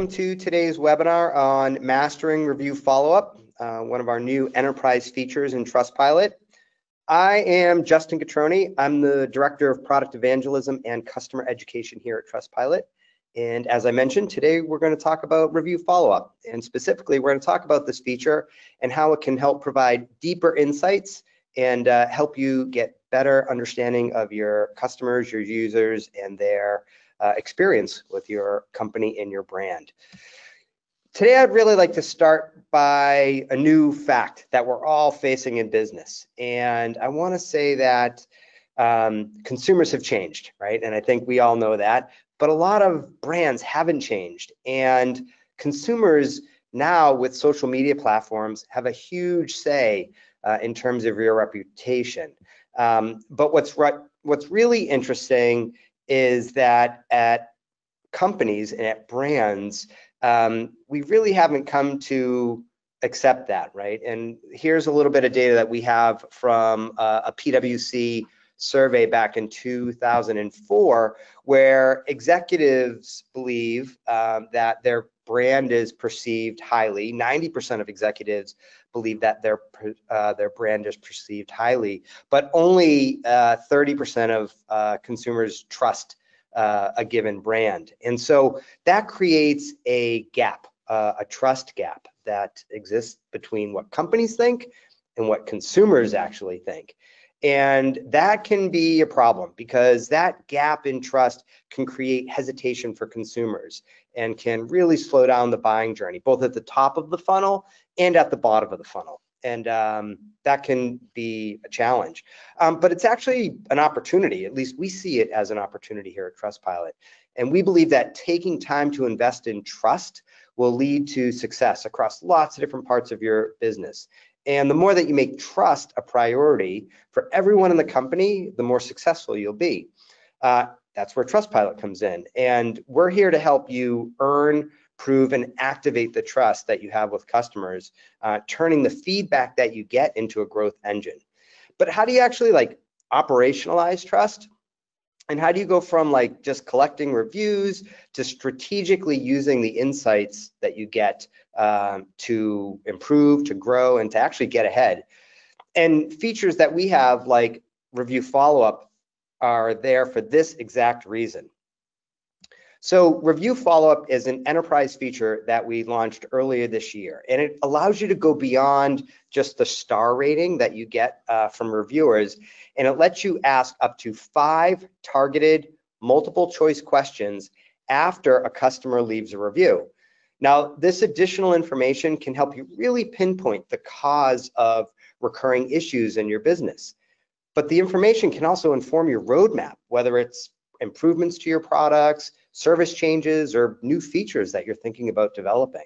welcome to today's webinar on Mastering Review Follow-Up, one of our new enterprise features in Trustpilot. I am Justin Cutroni. I'm the Director of Product Evangelism and Customer Education here at Trustpilot. And as I mentioned, today we're going to talk about review follow-up. And specifically, we're going to talk about this feature and how it can help provide deeper insights and help you get better understanding of your customers, your users, and their experience with your company and your brand. Today, I'd really like to start by a new fact that we're all facing in business. And I want to say that consumers have changed, right? And I think we all know that, but a lot of brands haven't changed. And consumers now with social media platforms have a huge say in terms of your reputation. But what's really interesting is that at companies and at brands, we really haven't come to accept that, right? And here's a little bit of data that we have from a PwC survey back in 2004, where executives believe that their brand is perceived highly. 90% of executives believe that their brand is perceived highly, but only 30% of consumers trust a given brand. And so that creates a gap, a trust gap that exists between what companies think and what consumers actually think. And that can be a problem because that gap in trust can create hesitation for consumers and can really slow down the buying journey, both at the top of the funnel and at the bottom of the funnel. And that can be a challenge. But it's actually an opportunity. At least we see it as an opportunity here at Trustpilot. And we believe that taking time to invest in trust will lead to success across lots of different parts of your business. And the more that you make trust a priority for everyone in the company, the more successful you'll be. That's where Trustpilot comes in. And we're here to help you earn, prove, and activate the trust that you have with customers, turning the feedback that you get into a growth engine. But how do you actually operationalize trust? And how do you go from just collecting reviews to strategically using the insights that you get to improve, to grow, and to actually get ahead? And features that we have like review follow-up are there for this exact reason. So review follow-up is an enterprise feature that we launched earlier this year, and it allows you to go beyond just the star rating that you get from reviewers, and it lets you ask up to 5 targeted multiple choice questions after a customer leaves a review. Now, this additional information can help you really pinpoint the cause of recurring issues in your business. But the information can also inform your roadmap, whether it's improvements to your products, service changes, or new features that you're thinking about developing.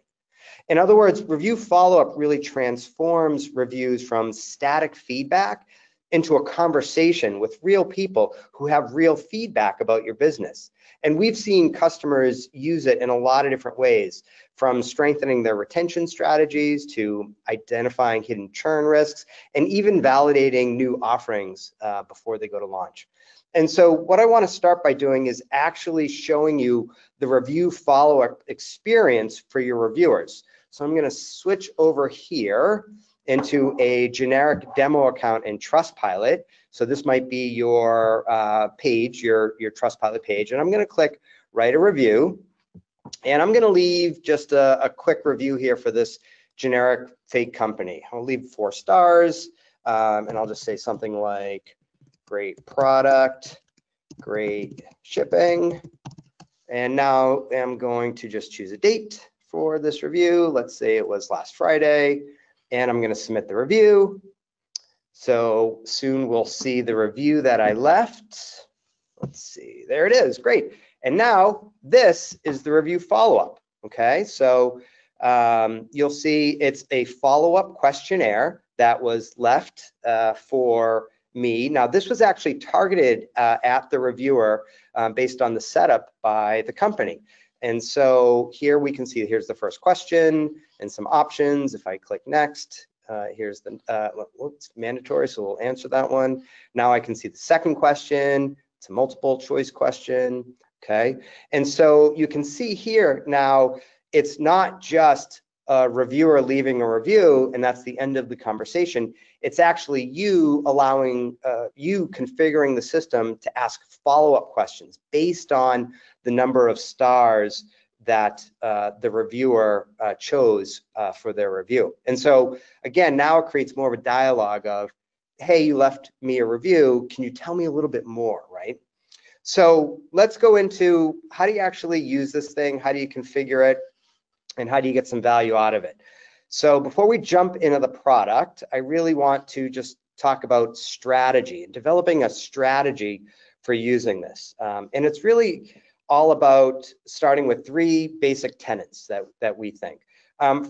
In other words, review follow-up really transforms reviews from static feedback into a conversation with real people who have real feedback about your business. And we've seen customers use it in a lot of different ways, from strengthening their retention strategies to identifying hidden churn risks, and even validating new offerings before they go to launch. And so what I want to start by doing is actually showing you the review follow-up experience for your reviewers. So I'm going to switch over here into a generic demo account in Trustpilot. So this might be your page, your Trustpilot page, and I'm going to click write a review, and I'm going to leave just a quick review here for this generic fake company. I'll leave 4 stars, and I'll just say something like great product, great shipping, and now I'm going to just choose a date for this review. Let's say it was last Friday, and I'm going to submit the review. So soon we'll see the review that I left. Let's see, there it is, great. And now this is the review follow-up, okay? So you'll see it's a follow-up questionnaire that was left for me. Now, this was actually targeted at the reviewer based on the setup by the company. And so here we can see, here's the first question and some options. If I click next, here's the, whoops, mandatory, so we'll answer that one. Now I can see the second question. It's a multiple choice question, okay? And so you can see here now, it's not just a reviewer leaving a review and that's the end of the conversation. It's actually you allowing, you configuring the system to ask follow-up questions based on the number of stars that the reviewer chose for their review. And so again, now it creates more of a dialogue of, hey, you left me a review, can you tell me a little bit more, right? So let's go into how do you actually use this thing, how do you configure it, and how do you get some value out of it. So before we jump into the product, I really want to just talk about strategy and developing a strategy for using this. And it's really all about starting with 3 basic tenets that we think.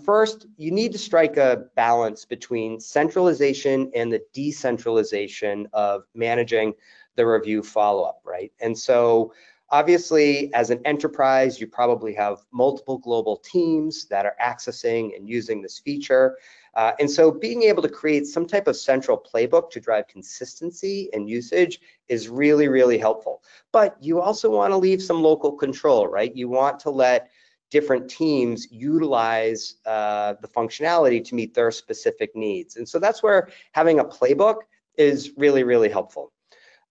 First, you need to strike a balance between centralization and the decentralization of managing the review follow-up, right? And so obviously, as an enterprise, you probably have multiple global teams that are accessing and using this feature. And so being able to create some type of central playbook to drive consistency and usage is really, really helpful. But you also want to leave some local control, right? You want to let different teams utilize the functionality to meet their specific needs. And so that's where having a playbook is really, really helpful.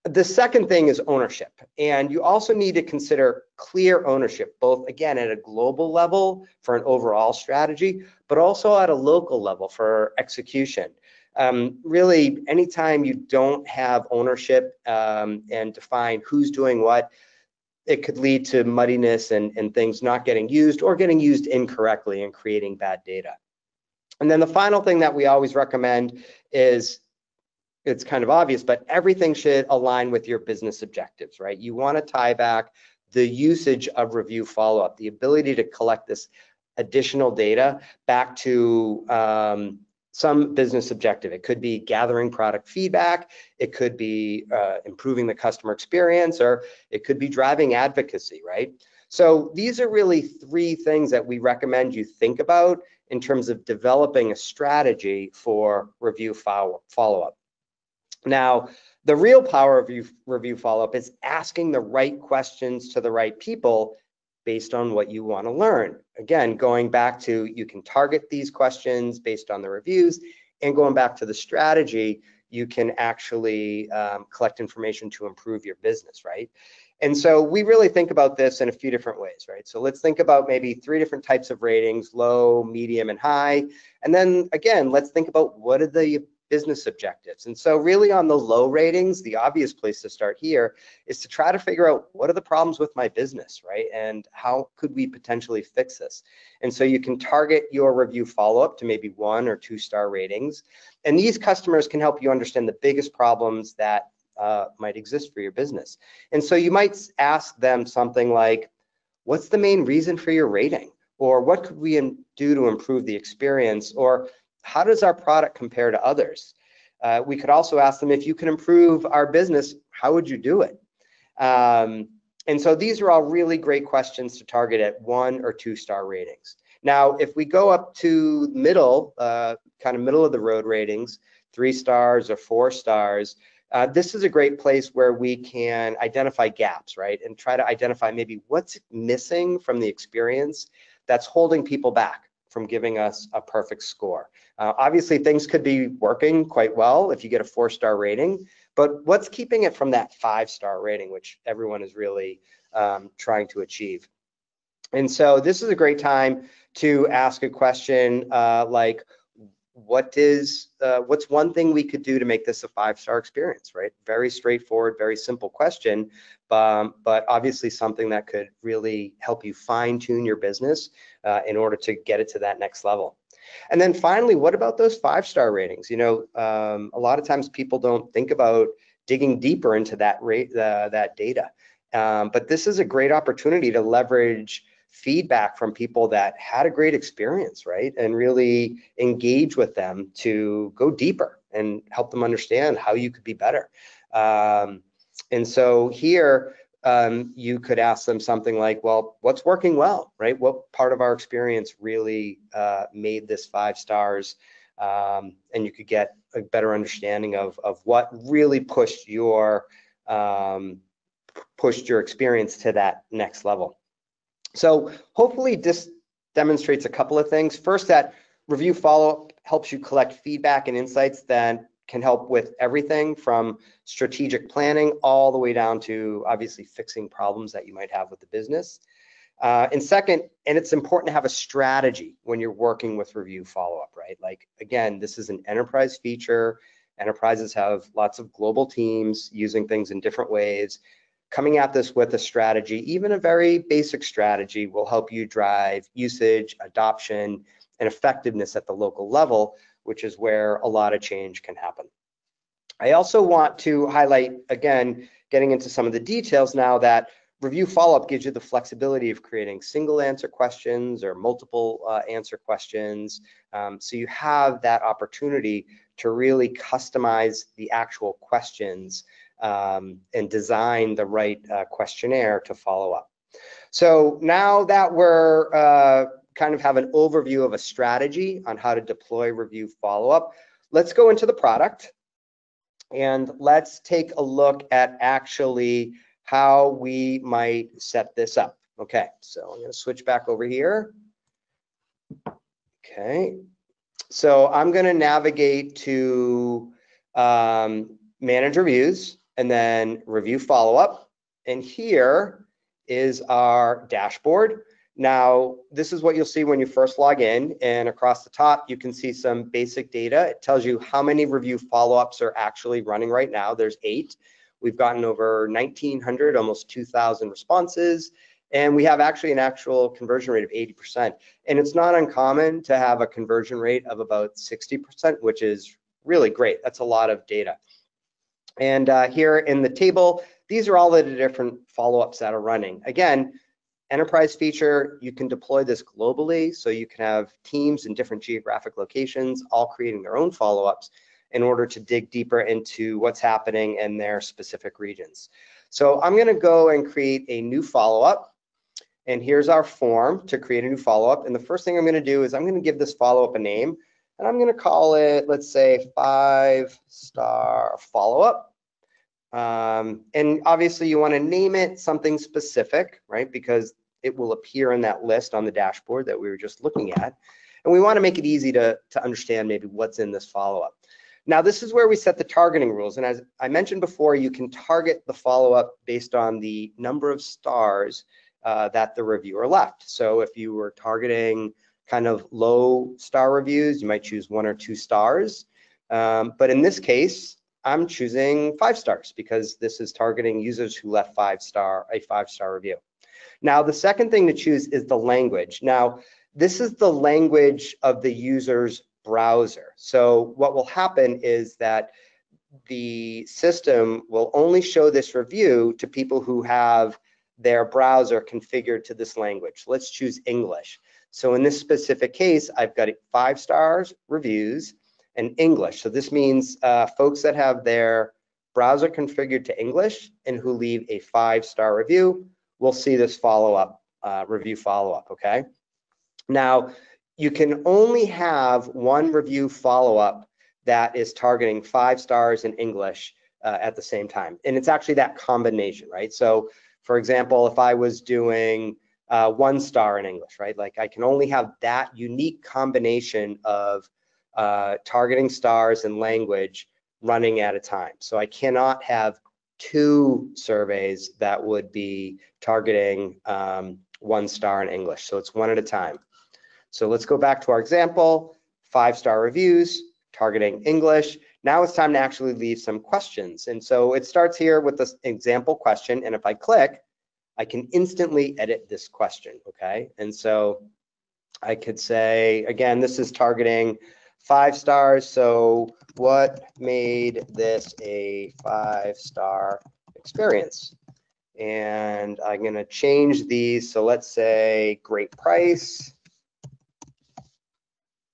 The second thing is ownership, and you also need to consider clear ownership, both again at a global level for an overall strategy, but also at a local level for execution. Really, anytime you don't have ownership and define who's doing what, it could lead to muddiness and things not getting used or getting used incorrectly and creating bad data. And then the final thing that we always recommend is, it's kind of obvious, but everything should align with your business objectives, right? You want to tie back the usage of review follow-up, the ability to collect this additional data back to some business objective. It could be gathering product feedback, it could be improving the customer experience, or it could be driving advocacy, right? So these are really 3 things that we recommend you think about in terms of developing a strategy for review follow-up. Now, the real power of review follow-up is asking the right questions to the right people based on what you want to learn. Again, going back to, you can target these questions based on the reviews, and going back to the strategy, you can actually collect information to improve your business, right? And so we really think about this in a few different ways, right? So let's think about maybe 3 different types of ratings: low, medium, and high. And then again, let's think about what are the business objectives. And so really on the low ratings, the obvious place to start here is to try to figure out what are the problems with my business, right? And how could we potentially fix this? And so you can target your review follow-up to maybe 1 or 2 star ratings. And these customers can help you understand the biggest problems that might exist for your business. And so you might ask them something like, what's the main reason for your rating? Or what could we do to improve the experience? Or how does our product compare to others? We could also ask them, if you can improve our business, how would you do it? And so these are all really great questions to target at 1 or 2 star ratings. Now, if we go up to middle, kind of middle of the road ratings, 3 stars or 4 stars, this is a great place where we can identify gaps, right? And try to identify maybe what's missing from the experience that's holding people back from giving us a perfect score. Obviously, things could be working quite well if you get a 4 star rating, but what's keeping it from that 5 star rating, which everyone is really trying to achieve? And so this is a great time to ask a question like, what's one thing we could do to make this a 5 star experience, right? Very straightforward, very simple question, but obviously something that could really help you fine tune your business in order to get it to that next level. And then finally, what about those 5 star ratings? You know, a lot of times people don't think about digging deeper into that that data, but this is a great opportunity to leverage feedback from people that had a great experience, right? And really engage with them to go deeper and help them understand how you could be better. And so here, you could ask them something like, well, what's working well, right? What part of our experience really made this 5 stars? And you could get a better understanding of what really pushed your experience to that next level. So hopefully this demonstrates a couple of things. First, that review follow-up helps you collect feedback and insights that can help with everything from strategic planning all the way down to obviously fixing problems that you might have with the business. And second, and it's important to have a strategy when you're working with review follow-up, right? Like, again, this is an enterprise feature. Enterprises have lots of global teams using things in different ways. Coming at this with a strategy, even a very basic strategy, will help you drive usage, adoption, and effectiveness at the local level, which is where a lot of change can happen. I also want to highlight, again, getting into some of the details now, that review follow-up gives you the flexibility of creating single answer questions or multiple answer questions. So you have that opportunity to really customize the actual questions and design the right questionnaire to follow up. So now that we're kind of have an overview of a strategy on how to deploy review follow-up, let's go into the product and let's take a look at actually how we might set this up. Okay, so I'm going to switch back over here. Okay, so I'm going to navigate to manage reviews and then review follow-up. And here is our dashboard. Now, this is what you'll see when you first log in, and across the top, you can see some basic data. It tells you how many review follow-ups are actually running right now. There's 8. We've gotten over 1,900, almost 2,000 responses, and we have actually an actual conversion rate of 80%. And it's not uncommon to have a conversion rate of about 60%, which is really great. That's a lot of data. And here in the table, these are all the different follow-ups that are running. Again, enterprise feature, you can deploy this globally, so you can have teams in different geographic locations all creating their own follow-ups in order to dig deeper into what's happening in their specific regions. So I'm going to go and create a new follow-up, and here's our form to create a new follow-up. And the first thing I'm going to do is I'm going to give this follow-up a name, and I'm going to call it, let's say, 5-star follow-up. And obviously you want to name it something specific, right? Because it will appear in that list on the dashboard that we were just looking at. And we want to make it easy to understand maybe what's in this follow-up. Now, this is where we set the targeting rules. And as I mentioned before, you can target the follow-up based on the number of stars that the reviewer left. So if you were targeting kind of low star reviews, you might choose 1 or 2 stars. But in this case, I'm choosing 5 stars because this is targeting users who left a 5-star review. Now, the second thing to choose is the language. Now, this is the language of the user's browser. So what will happen is that the system will only show this review to people who have their browser configured to this language. Let's choose English. So in this specific case, I've got 5 stars reviews and English. So this means folks that have their browser configured to English and who leave a 5-star review will see this follow-up, review follow-up, okay? Now, you can only have one review follow-up that is targeting 5 stars in English at the same time. And it's actually that combination, right? So for example, if I was doing 1 star in English, right? Like I can only have that unique combination of targeting stars and language running at a time. So I cannot have 2 surveys that would be targeting 1 star in English. So it's 1 at a time. So let's go back to our example, 5-star reviews, targeting English. Now it's time to actually leave some questions. And so it starts here with this example question. And if I click, I can instantly edit this question, okay? And so I could say, again, this is targeting 5 stars. So what made this a 5-star experience? And I'm gonna change these. So let's say great price.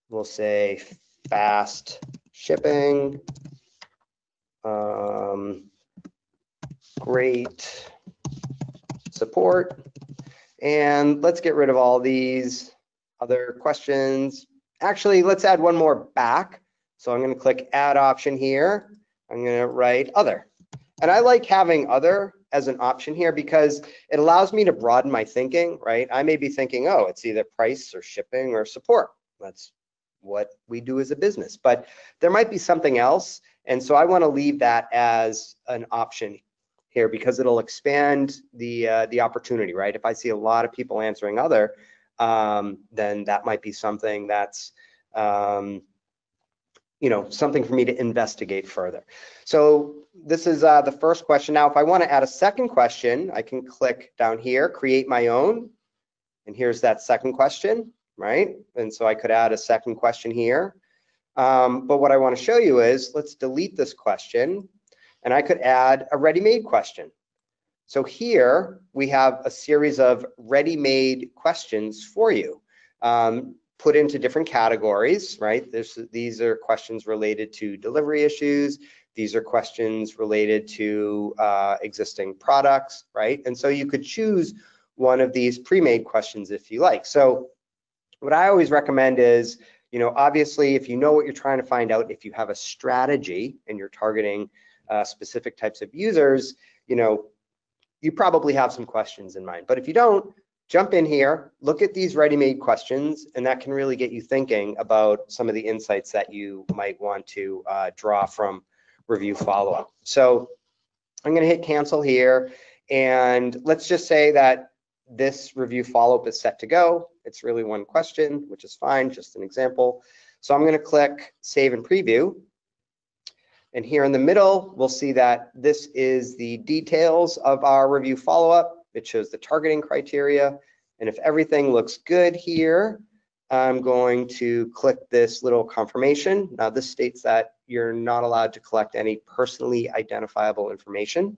We'll say fast shipping, great support. And let's get rid of all these other questions. Actually, let's add one more back. So I'm going to click add option here. I'm going to write other. And I like having other as an option here because it allows me to broaden my thinking, right? I may be thinking, oh, it's either price or shipping or support. That's what we do as a business, but there might be something else. And so I want to leave that as an option here because it'll expand the opportunity, right? If I see a lot of people answering other, then that might be something that's something for me to investigate further. So this is the first question. Now, if I want to add a second question, I can click down here, create my own, and here's that second question, right? And so I could add a second question here. But what I want to show you is, let's delete this question, and I could add a ready-made question. So here we have a series of ready-made questions for you, put into different categories, right? These are questions related to delivery issues. These are questions related to existing products, right? And so you could choose one of these pre-made questions if you like. So what I always recommend is, obviously, if you know what you're trying to find out, if you have a strategy and you're targeting specific types of users, you probably have some questions in mind. But if you don't, jump in here, look at these ready-made questions, and that can really get you thinking about some of the insights that you might want to draw from review follow-up. So I'm going to hit cancel here, and let's just say that this review follow-up is set to go. It's really one question, which is fine, just an example. So I'm going to click save and preview. And here in the middle, we'll see that this is the details of our review follow-up. It shows the targeting criteria. And if everything looks good here, I'm going to click this little confirmation. Now this states that you're not allowed to collect any personally identifiable information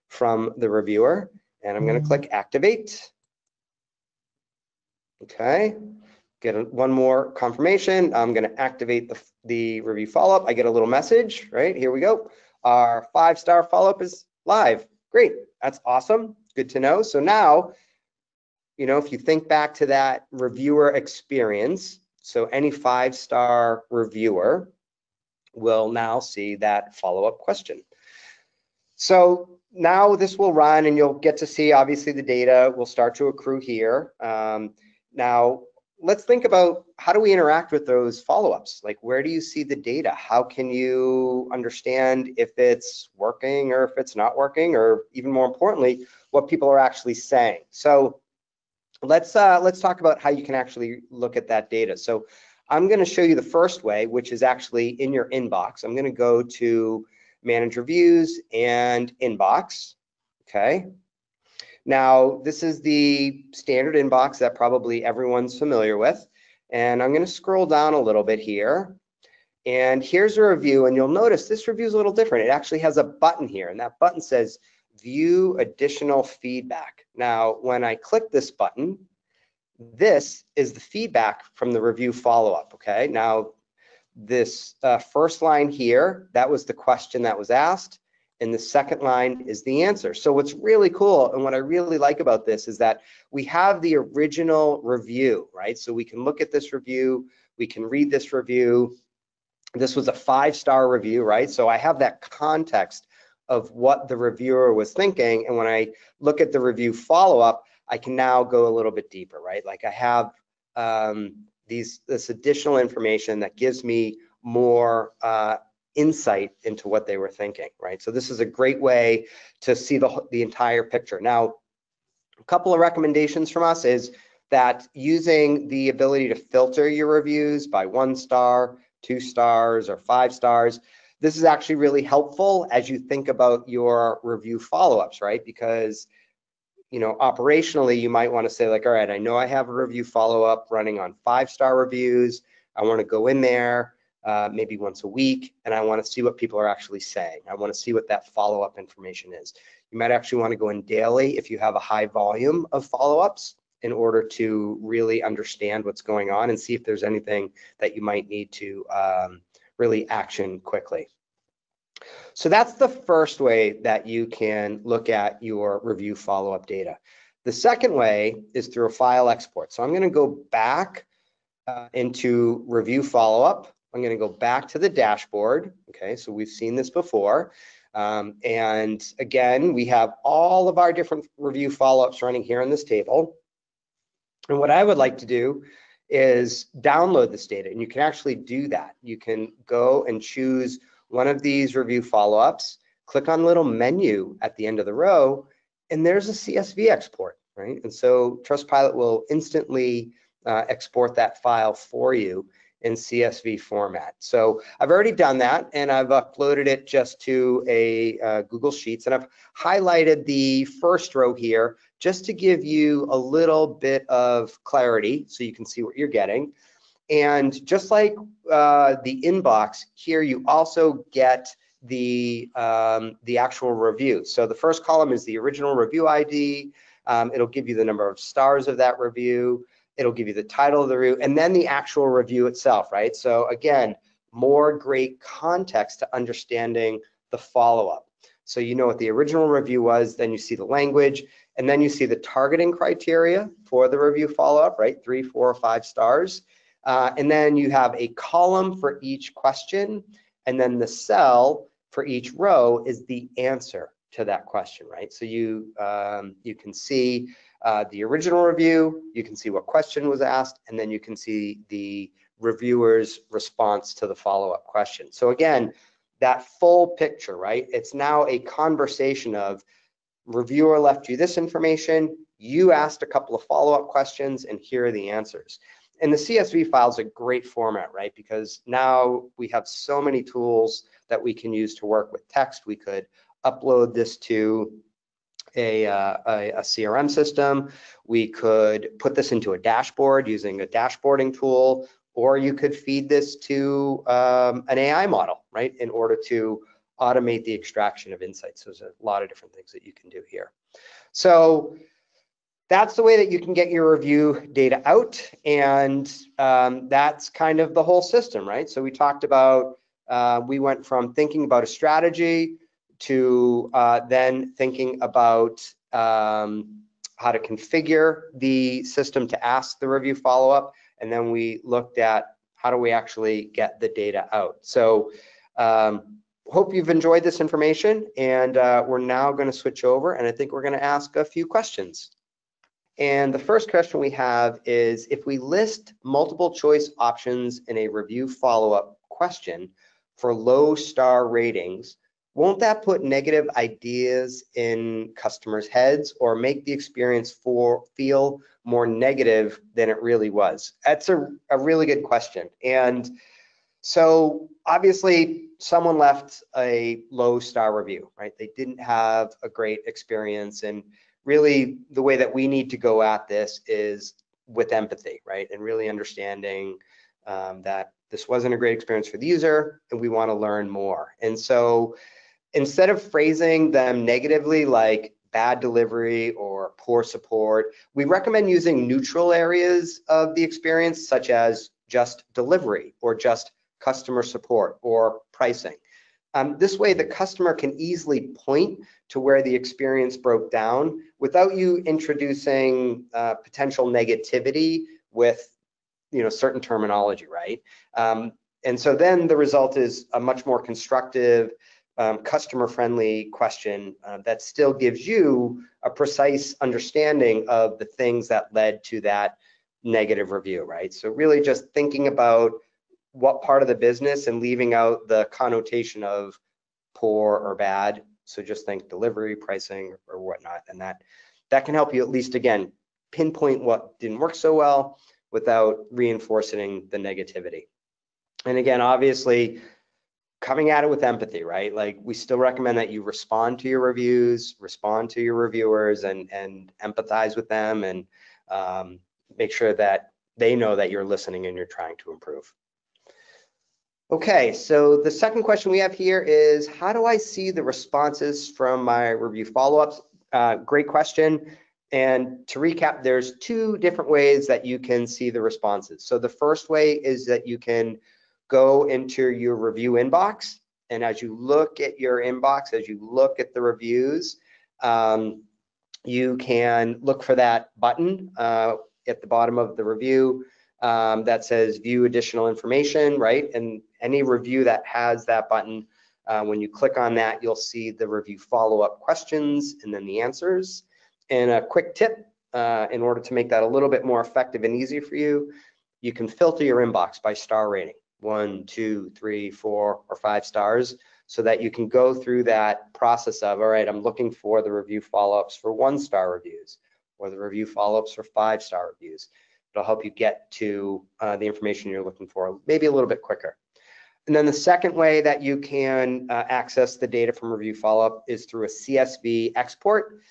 from the reviewer. And I'm going to click activate. Okay, get one more confirmation. I'm going to activate the review follow-up. I get a little message, right? Here we go. Our 5-star follow-up is live. Great, that's awesome. Good to know. So now, if you think back to that reviewer experience, so any 5-star reviewer will now see that follow-up question. So now this will run and you'll get to see, obviously, the data will start to accrue here. Now, let's think about how do we interact with those follow-ups? Like, where do you see the data? How can you understand if it's working or if it's not working, or even more importantly, what people are actually saying? So let's talk about how you can actually look at that data. So I'm going to show you the first way, which is actually in your inbox. I'm going to go to Manage Reviews and Inbox. Okay. Now, this is the standard inbox that probably everyone's familiar with. And I'm going to scroll down a little bit here. And here's a review. And you'll notice this review is a little different. It actually has a button here. And that button says View Additional Feedback. Now, when I click this button, this is the feedback from the review follow-up. Okay. Now, this first line here, that was the question that was asked. And the second line is the answer. So what's really cool and what I really like about this is that we have the original review, right? So we can look at this review, we can read this review. This was a 5-star review, right? So I have that context of what the reviewer was thinking. And when I look at the review follow-up, I can now go a little bit deeper, right? Like I have this additional information that gives me more insight into what they were thinking, right? So this is a great way to see the entire picture. Now, a couple of recommendations from us is that using the ability to filter your reviews by 1 star, 2 stars, or 5 stars, this is actually really helpful as you think about your review follow-ups, right? Because, operationally, you might want to say like, all right, I know I have a review follow-up running on 5-star reviews. I want to go in there maybe once a week, and I want to see what people are actually saying. I want to see what that follow-up information is. You might actually want to go in daily if you have a high volume of follow-ups in order to really understand what's going on and see if there's anything that you might need to really action quickly. So that's the first way that you can look at your review follow-up data. The second way is through a file export. So I'm going to go back into review follow-up. I'm going to go back to the dashboard. Okay, so we've seen this before. And again, we have all of our different review follow-ups running here in this table. And what I would like to do is download this data, and you can actually do that. You can go and choose one of these review follow-ups, click on the little menu at the end of the row, and there's a CSV export, right? And so Trustpilot will instantly export that file for you in CSV format. So I've already done that, and I've uploaded it just to a Google Sheets, and I've highlighted the first row here just to give you a little bit of clarity so you can see what you're getting. And just like the inbox, here you also get the actual review. So the first column is the original review ID. It'll give you the number of stars of that review. It'll give you the title of the review, and then the actual review itself, right? So again, more great context to understanding the follow-up. So you know what the original review was, then you see the language, and then you see the targeting criteria for the review follow-up, right? 3, 4, or 5 stars. And then you have a column for each question, and then the cell for each row is the answer to that question, right? So you can see the original review, you can see what question was asked, and then you can see the reviewer's response to the follow-up question. So again, that full picture, right? It's now a conversation of reviewer left you this information, you asked a couple of follow-up questions, and here are the answers. And the CSV file is a great format, right? Because now we have so many tools that we can use to work with text. We could upload this to a CRM system. We could put this into a dashboard using a dashboarding tool, or you could feed this to an AI model, right, in order to automate the extraction of insights. So there's a lot of different things that you can do here. So that's the way that you can get your review data out, and that's kind of the whole system, right? So we talked about, we went from thinking about a strategy to then thinking about how to configure the system to ask the review follow-up, and then we looked at how do we actually get the data out. So hope you've enjoyed this information, and we're now going to switch over, and I think we're going to ask a few questions. And the first question we have is, if we list multiple choice options in a review follow-up question for low star ratings, won't that put negative ideas in customers' heads or make the experience feel more negative than it really was? That's a really good question. And so obviously someone left a low star review, right? They didn't have a great experience, and really the way that we need to go at this is with empathy, right? And really understanding that this wasn't a great experience for the user and we want to learn more. And so instead of phrasing them negatively like bad delivery or poor support, we recommend using neutral areas of the experience, such as just delivery or just customer support or pricing. This way the customer can easily point to where the experience broke down without you introducing potential negativity with certain terminology, right? And so then the result is a much more constructive, customer-friendly question that still gives you a precise understanding of the things that led to that negative review, right? So really just thinking about what part of the business and leaving out the connotation of poor or bad. So just think delivery, pricing, or whatnot, and that can help you at least, again, pinpoint what didn't work so well without reinforcing the negativity. And again, obviously, coming at it with empathy, right? Like, we still recommend that you respond to your reviews, respond to your reviewers, and empathize with them, and make sure that they know that you're listening and you're trying to improve. Okay, so the second question we have here is, how do I see the responses from my review follow-ups? Great question. And to recap, there's 2 different ways that you can see the responses. So the first way is that you can go into your review inbox, and as you look at your inbox, as you look at the reviews, you can look for that button at the bottom of the review that says view additional information, right? And any review that has that button When you click on that, you'll see the review follow-up questions and then the answers. And a quick tip, in order to make that a little bit more effective and easy for you, you can filter your inbox by star rating, 1, 2, 3, 4, or 5 stars, so that you can go through that process of, all right, I'm looking for the review follow-ups for 1-star reviews or the review follow-ups for 5-star reviews. It'll help you get to the information you're looking for maybe a little bit quicker. And then the second way that you can access the data from review follow-up is through a CSV export.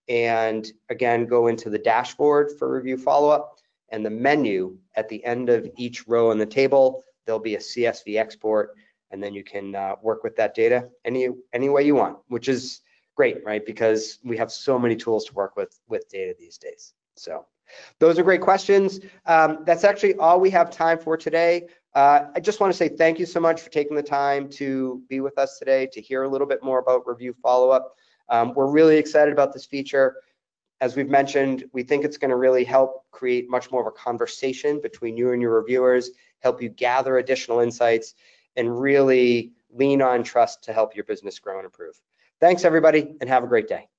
And again, go into the dashboard for review follow-up, and the menu at the end of each row in the table, there'll be a CSV export, and then you can work with that data any way you want, which is great, right? Because we have so many tools to work with data these days. So those are great questions. That's actually all we have time for today. I just want to say thank you so much for taking the time to be with us today, to hear a little bit more about review follow-up. We're really excited about this feature. As we've mentioned, we think it's going to really help create much more of a conversation between you and your reviewers, help you gather additional insights, and really lean on trust to help your business grow and improve. Thanks, everybody, and have a great day.